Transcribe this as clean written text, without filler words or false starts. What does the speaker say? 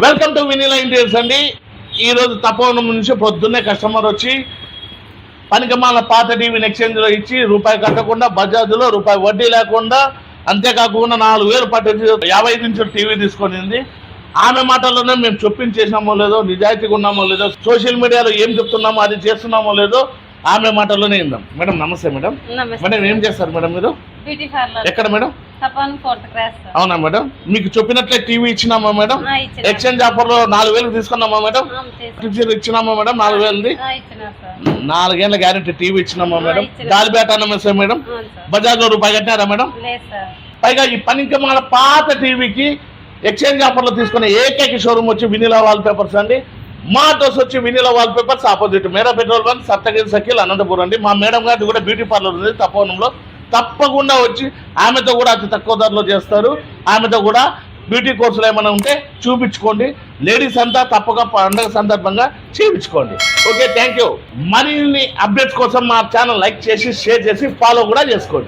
Welcome to Vinila interiors అండి. ఈరోజు తపోవనం నుంచి పొద్దున్నే కస్టమర్ వచ్చి పనికిమాల పాత టీవీని ఎక్స్చేంజ్లో ఇచ్చి రూపాయి కట్టకుండా బజాజ్లో రూపాయి వడ్డీ లేకుండా, అంతేకాకుండా 4,000 పట్టించి 50 ఇంచుల టీవీ తీసుకొనింది. ఆమె మాటల్లోనే మేము చొప్పించేసామో లేదో, నిజాయితీగా ఉన్నామో లేదో, సోషల్ మీడియాలో ఏం చెప్తున్నామో అది చేస్తున్నామో లేదో ఆమె మాటల్లోనే ఇందాం. మేడం నమస్తే. మేడం మేడం ఏం చేస్తారు మేడం మీరు? ఎక్కడ మేడం? అవునా మేడం? మీకు చెప్పినట్లే టీవీ ఇచ్చినామా మేడం? ఎక్స్చేంజ్ ఆఫర్ లో 4,000 తీసుకున్నామా మేడం? ఇచ్చినామా మేడం? 4,000ది 4 ఏళ్ళ గ్యారెంటీ టీవీ ఇచ్చినామా మేడం? గాలి బ్యాట్ అన్నమేసా మేడం? బజాజ్ లో రూపాయి కట్టినారా మేడం? పైగా ఈ పనికి మన పాత టీవీకి ఎక్స్చేంజ్ ఆఫర్ లో తీసుకున్న ఏకైక షోరూమ్ వచ్చి వినీలా వాల్ పేపర్స్ అండి. మా అడ్రస్ వచ్చి వినీలా వాల్ పేపర్స్ ఆపోజిట్ మేరా petrol bunk, Saptagiri circle, Anantapuram అండి. మా మేడం గారిది కూడా బ్యూటీ పార్లర్ ఉంది తపోవనంలో. తప్పకుండా వచ్చి ఆమెతో కూడా అతి తక్కువ ధరలో చేస్తారు. ఆమెతో కూడా బ్యూటీ కోర్సులు ఏమైనా ఉంటే చూపించుకోండి. లేడీస్ అంతా తప్పక పండుగ సందర్భంగా చేయించుకోండి. Okay, thank you. మరిన్ని అప్డేట్స్ కోసం మా ఛానల్ లైక్ చేసి, షేర్ చేసి, ఫాలో కూడా చేసుకోండి.